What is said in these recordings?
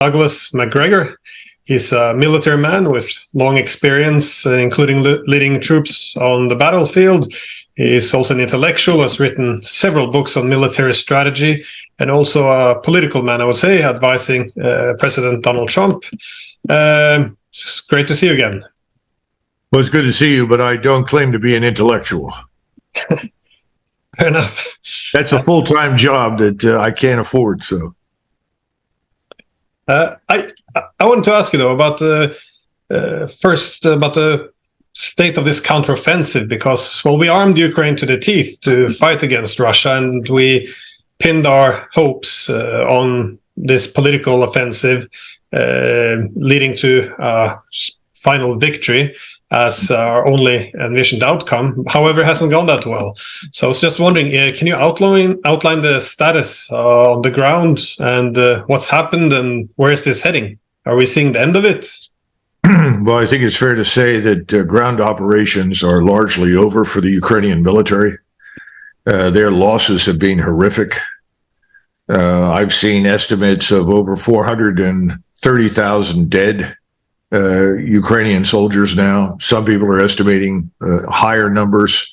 Douglas McGregor. He's a military man with long experience, including leading troops on the battlefield. He's also an intellectual, has written several books on military strategy, and also a political man, I would say, advising President Donald Trump. It's great to see you again. Well, it's good to see you, but I don't claim to be an intellectual. Fair enough. That's a full-time job that I can't afford, so. I wanted to ask you, though, about first about the state of this counteroffensive, because, well, we armed Ukraine to the teeth to fight against Russia, and we pinned our hopes on this political offensive leading to a final victory as our only envisioned outcome. However, it hasn't gone that well. So I was just wondering, can you outline the status on the ground and what's happened and where is this heading? Are we seeing the end of it? Well, I think it's fair to say that ground operations are largely over for the Ukrainian military. Their losses have been horrific. I've seen estimates of over 430,000 dead Ukrainian soldiers now. Some people are estimating higher numbers.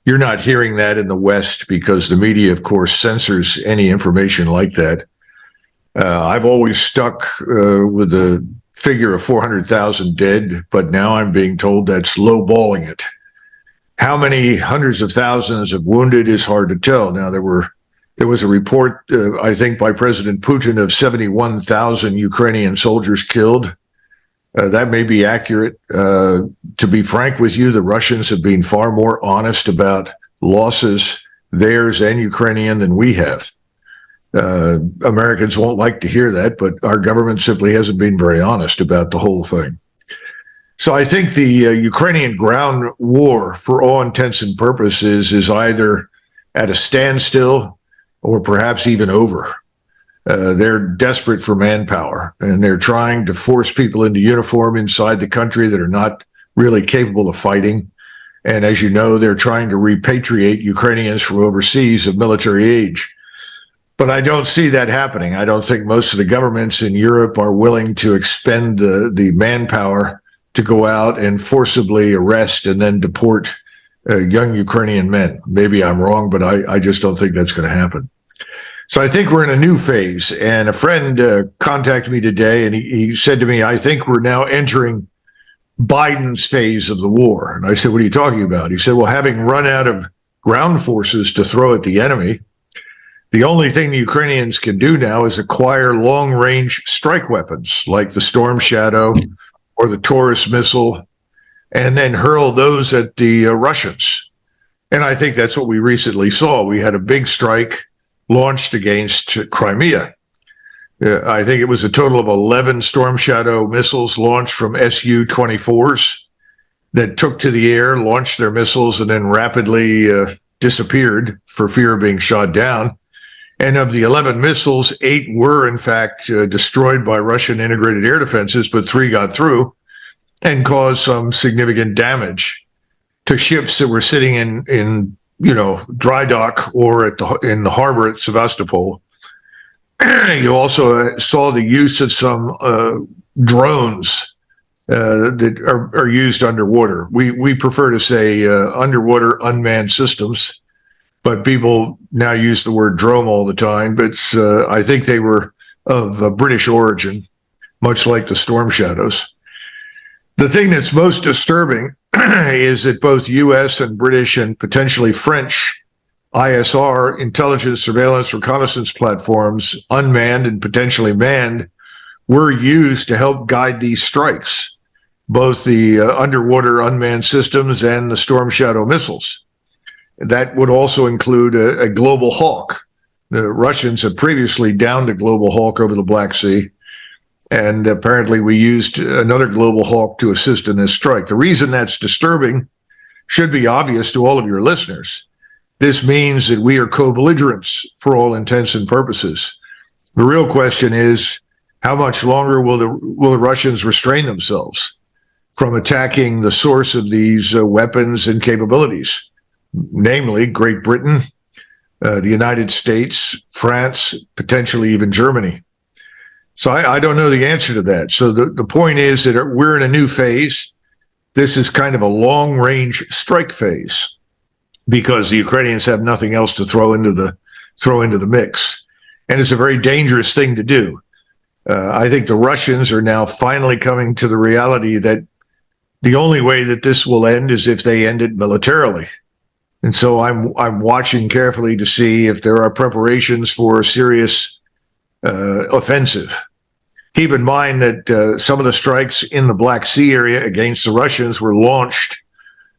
You're not hearing that in the West because the media, of course, censors any information like that. I've always stuck with the figure of 400,000 dead, but now I'm being told that's lowballing it. How many hundreds of thousands of wounded is hard to tell. Now, there was a report, I think, by President Putin of 71,000 Ukrainian soldiers killed. That may be accurate. To be frank with you, the Russians have been far more honest about losses, theirs and Ukrainian, than we have. Americans won't like to hear that, but our government simply hasn't been very honest about the whole thing. So I think the Ukrainian ground war, for all intents and purposes, is either at a standstill or perhaps even over. They're desperate for manpower, and they're trying to force people into uniform inside the country that are not really capable of fighting. And as you know, they're trying to repatriate Ukrainians from overseas of military age. But I don't see that happening. I don't think most of the governments in Europe are willing to expend the manpower to go out and forcibly arrest and then deport young Ukrainian men. Maybe I'm wrong, but I just don't think that's going to happen. So I think we're in a new phase. And a friend contacted me today, and he said to me, I think we're now entering Biden's phase of the war. And I said, what are you talking about? He said, well, having run out of ground forces to throw at the enemy, the only thing the Ukrainians can do now is acquire long-range strike weapons like the Storm Shadow or the Taurus missile, and then hurl those at the Russians. And I think that's what we recently saw. We had a big strike launched against Crimea. I think it was a total of 11 Storm Shadow missiles launched from Su-24s that took to the air, launched their missiles, and then rapidly disappeared for fear of being shot down. And of the 11 missiles, 8 were, in fact, destroyed by Russian integrated air defenses, but 3 got through and caused some significant damage to ships that were sitting in dry dock or in the harbor at Sevastopol. You also saw the use of some drones that are used underwater. We prefer to say underwater unmanned systems, but people now use the word drone all the time. But I think they were of British origin, much like the Storm Shadows. The thing that's most disturbing is that both U.S. and British and potentially French ISR, intelligence, surveillance, reconnaissance platforms, unmanned and potentially manned, were used to help guide these strikes, both the underwater unmanned systems and the Storm Shadow missiles. That would also include a Global Hawk. The Russians have previously downed a Global Hawk over the Black Sea, and apparently we used another Global Hawk to assist in this strike. The reason that's disturbing should be obvious to all of your listeners. This means that we are co-belligerents for all intents and purposes. The real question is, how much longer will the Russians restrain themselves from attacking the source of these weapons and capabilities? Namely, Great Britain, the United States, France, potentially even Germany. So I don't know the answer to that. So the point is that we're in a new phase. This is kind of a long-range strike phase because the Ukrainians have nothing else to throw into the mix. And it's a very dangerous thing to do. I think the Russians are now finally coming to the reality that the only way that this will end is if they end it militarily. And so I'm watching carefully to see if there are preparations for a serious offensive. Keep in mind that some of the strikes in the Black Sea area against the Russians were launched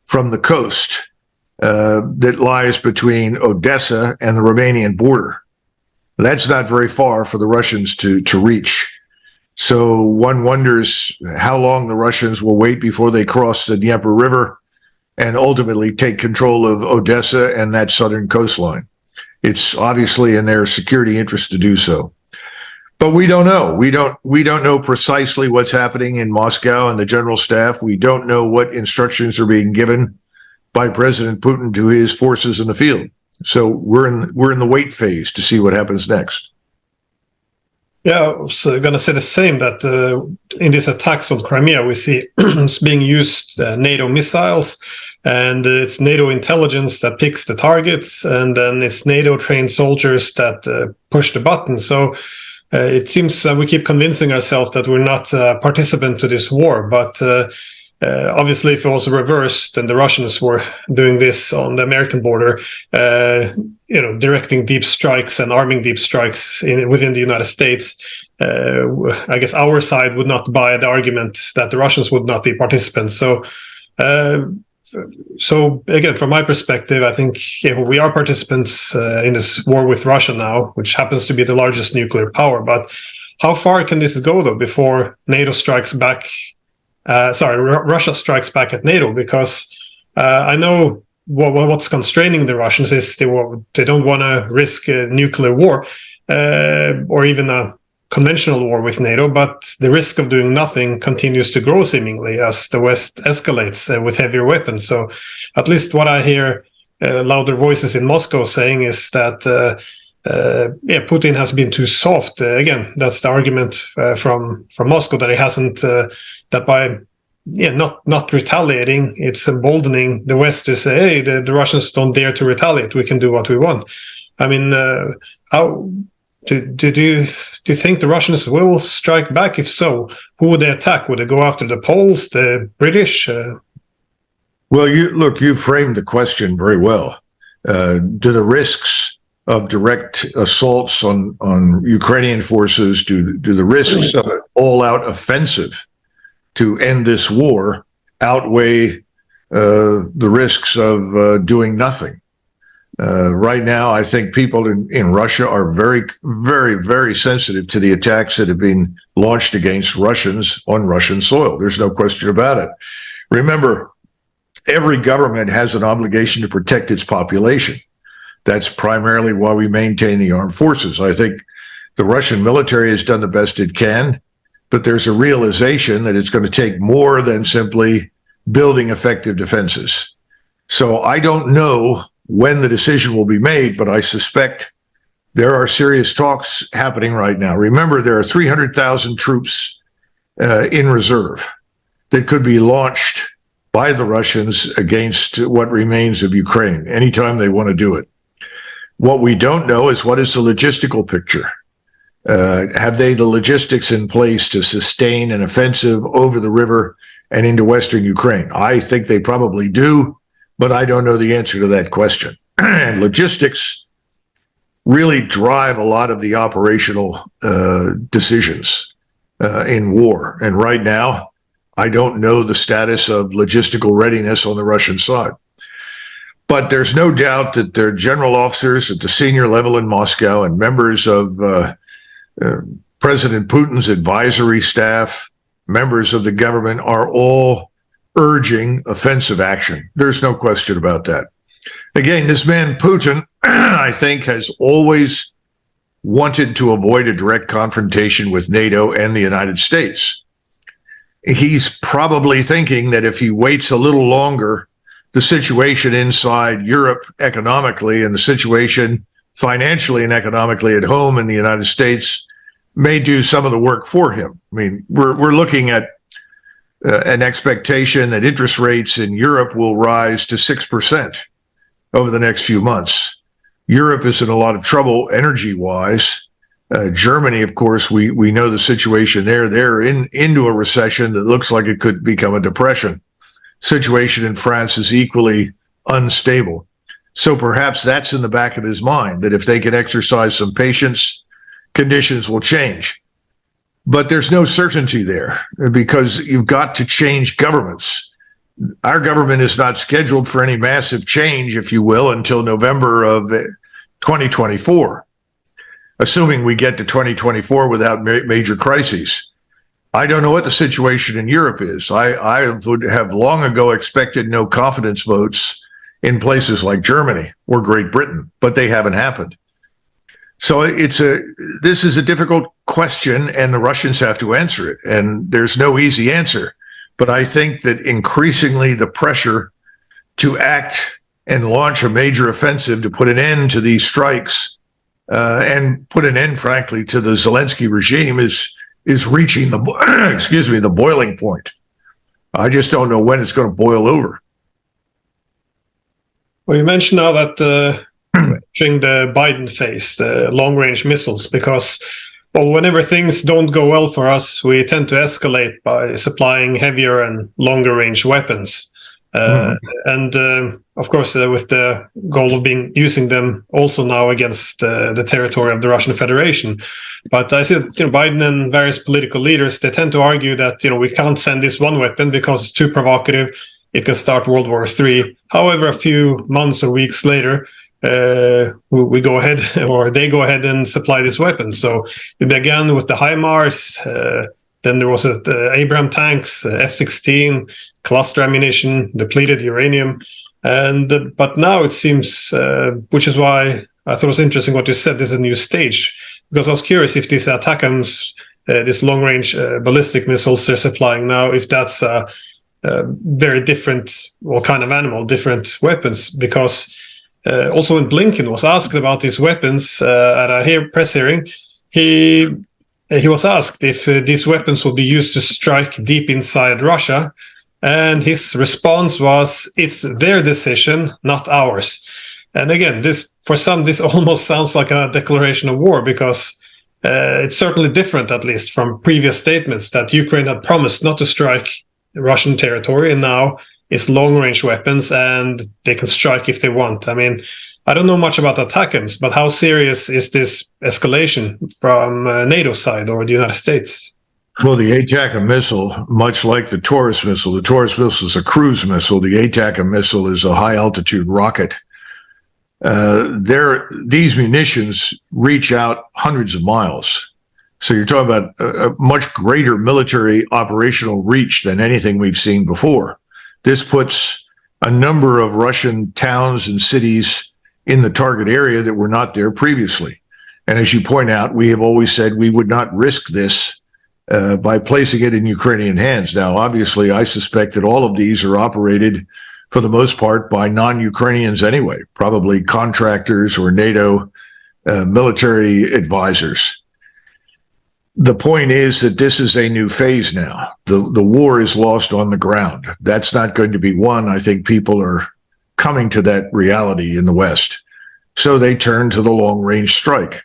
from the coast that lies between Odessa and the Romanian border. That's not very far for the Russians to reach. So one wonders how long the Russians will wait before they cross the Dnieper River and ultimately take control of Odessa and that southern coastline. It's obviously in their security interest to do so. But we don't know. We don't know precisely what's happening in Moscow and the general staff. We don't know what instructions are being given by President Putin to his forces in the field. So we're in the wait phase to see what happens next. Yeah, I was going to say the same, that in these attacks on Crimea, we see it's being used NATO missiles, and it's NATO intelligence that picks the targets, and then it's NATO-trained soldiers that push the button. So it seems we keep convincing ourselves that we're not a participant to this war, but obviously if it was reversed and the Russians were doing this on the American border, directing deep strikes and arming deep strikes within the United States, I guess our side would not buy the argument that the Russians would not be participants. So again, from my perspective, I think we are participants in this war with Russia now, which happens to be the largest nuclear power. But how far can this go, though, before NATO strikes back? Russia strikes back at NATO, because I know what's constraining the Russians is they don't want to risk a nuclear war or even a conventional war with NATO, but the risk of doing nothing continues to grow seemingly as the West escalates with heavier weapons. So at least what I hear louder voices in Moscow saying is that Putin has been too soft. Again, that's the argument from Moscow, that he hasn't that by not retaliating, it's emboldening the West to say, hey, the Russians don't dare to retaliate, we can do what we want. I mean, how do you think the Russians will strike back? If so, who would they attack? Would they go after the Poles, the British? Well, you framed the question very well. Do the risks of direct assaults on Ukrainian forces, do the risks of an all-out offensive to end this war outweigh the risks of doing nothing? Right now, I think people in Russia are very, very, very sensitive to the attacks that have been launched against Russians on Russian soil. There's no question about it. Remember, every government has an obligation to protect its population. That's primarily why we maintain the armed forces. I think the Russian military has done the best it can, but there's a realization that it's going to take more than simply building effective defenses. So I don't know when the decision will be made, but I suspect there are serious talks happening right now. Remember, there are 300,000 troops in reserve that could be launched by the Russians against what remains of Ukraine anytime they want to do it. What we don't know is what is the logistical picture. Have they the logistics in place to sustain an offensive over the river and into Western Ukraine? I think they probably do, but I don't know the answer to that question. And logistics really drive a lot of the operational decisions in war. And right now, I don't know the status of logistical readiness on the Russian side. But there's no doubt that their general officers at the senior level in Moscow and members of President Putin's advisory staff, members of the government, are all urging offensive action. There's no question about that. Again, this man Putin, I think, has always wanted to avoid a direct confrontation with NATO and the United States. He's probably thinking that if he waits a little longer, the situation inside Europe economically and the situation financially and economically at home in the United States may do some of the work for him. I mean, we're looking at an expectation that interest rates in Europe will rise to 6% over the next few months. Europe is in a lot of trouble energy-wise. Germany, of course, we know the situation there. They're into a recession that looks like it could become a depression. Situation in France is equally unstable. So perhaps that's in the back of his mind, that if they can exercise some patience, conditions will change. But there's no certainty there because you've got to change governments. Our government is not scheduled for any massive change, if you will, until November of 2024, assuming we get to 2024 without major crises. I don't know what the situation in Europe is. I would have long ago expected no confidence votes in places like Germany or Great Britain, but they haven't happened. So this is a difficult question, and the Russians have to answer it. And there's no easy answer. But I think that increasingly the pressure to act and launch a major offensive to put an end to these strikes and put an end, frankly, to the Zelensky regime is reaching the boiling point. I just don't know when it's going to boil over. Well, you mentioned now that during the Biden phase, the long-range missiles, because, well, whenever things don't go well for us, we tend to escalate by supplying heavier and longer-range weapons. And of course, with the goal of using them also now against the territory of the Russian Federation. But I see that Biden and various political leaders, they tend to argue that we can't send this one weapon because it's too provocative. It can start World War III. However, a few months or weeks later, we go ahead, or they go ahead and supply this weapon. So it began with the HIMARS, then there was the Abrams tanks, F-16, cluster ammunition, depleted uranium, but now it seems, which is why I thought it was interesting what you said, this is a new stage, because I was curious if these ATACMS, this long-range ballistic missiles they're supplying now, if that's very different, kind of animal, different weapons, because also when Blinken was asked about these weapons at a press hearing, he was asked if these weapons will be used to strike deep inside Russia, and his response was, "It's their decision, not ours." And again, for some, this almost sounds like a declaration of war, because it's certainly different, at least from previous statements, that Ukraine had promised not to strike Russian territory, and now it's long-range weapons, and they can strike if they want. I mean, I don't know much about ATACMS, but how serious is this escalation from NATO's side or the United States? Well, the ATACMS missile, much like the Taurus missile is a cruise missile. The ATACMS missile is a high-altitude rocket. These munitions reach out hundreds of miles. So you're talking about a much greater military operational reach than anything we've seen before. This puts a number of Russian towns and cities in the target area that were not there previously. And as you point out, we have always said we would not risk this by placing it in Ukrainian hands. Now, obviously, I suspect that all of these are operated for the most part by non-Ukrainians anyway, probably contractors or NATO military advisors. The point is that this is a new phase now. The war is lost on the ground. That's not going to be won. I think people are coming to that reality in the West. So they turn to the long-range strike.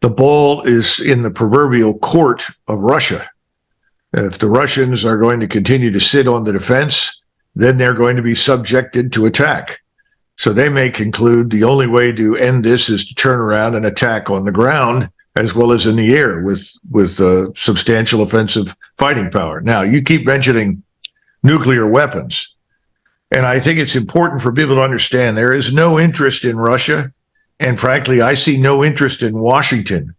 The ball is in the proverbial court of Russia. If the Russians are going to continue to sit on the defense, then they're going to be subjected to attack. So they may conclude the only way to end this is to turn around and attack on the ground as well as in the air with substantial offensive fighting power. Now, you keep mentioning nuclear weapons, and I think it's important for people to understand there is no interest in Russia, and frankly, I see no interest in Washington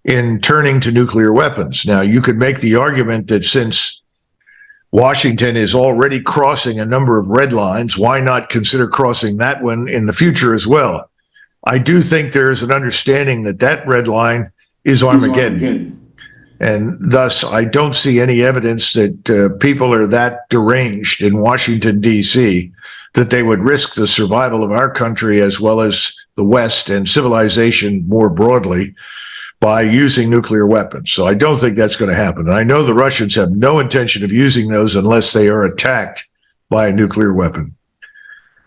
in turning to nuclear weapons. Now, you could make the argument that since Washington is already crossing a number of red lines, why not consider crossing that one in the future as well? I do think there is an understanding that that red line is Armageddon. And thus, I don't see any evidence that people are that deranged in Washington, D.C., that they would risk the survival of our country as well as the West and civilization more broadly by using nuclear weapons. So I don't think that's going to happen. And I know the Russians have no intention of using those unless they are attacked by a nuclear weapon.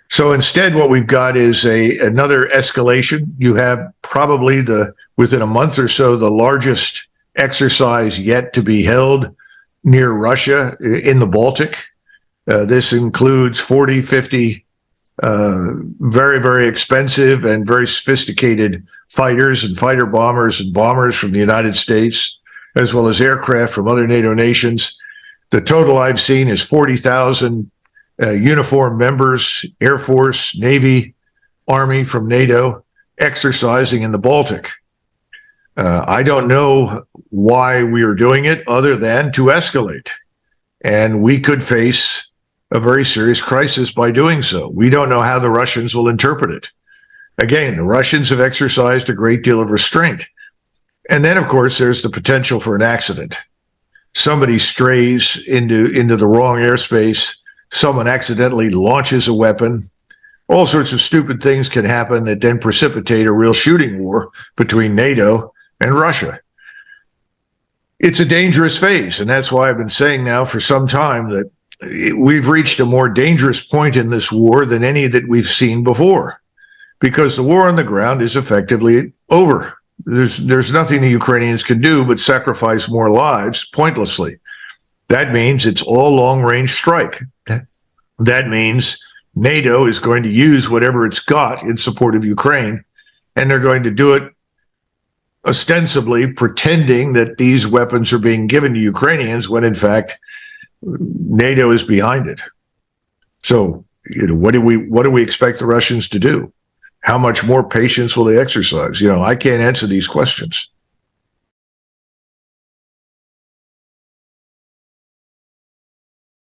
So instead, what we've got is another escalation. You have probably within a month or so, the largest exercise yet to be held near Russia in the Baltic. This includes 40, 50 very, very expensive and very sophisticated fighters and fighter bombers and bombers from the United States, as well as aircraft from other NATO nations. The total I've seen is 40,000 uniformed members, Air Force, Navy, Army from NATO exercising in the Baltic. I don't know why we are doing it other than to escalate. And we could face a very serious crisis by doing so. We don't know how the Russians will interpret it. Again, the Russians have exercised a great deal of restraint. And then, of course, there's the potential for an accident. Somebody strays into the wrong airspace. Someone accidentally launches a weapon. All sorts of stupid things can happen that then precipitate a real shooting war between NATO and Russia. It's a dangerous phase, and that's why I've been saying now for some time that we've reached a more dangerous point in this war than any that we've seen before, because the war on the ground is effectively over. There's nothing the Ukrainians can do but sacrifice more lives pointlessly. That means it's all long-range strike. That means NATO is going to use whatever it's got in support of Ukraine, and they're going to do it ostensibly pretending that these weapons are being given to Ukrainians when in fact NATO is behind it. So, what do we expect the Russians to do? How much more patience will they exercise? I can't answer these questions.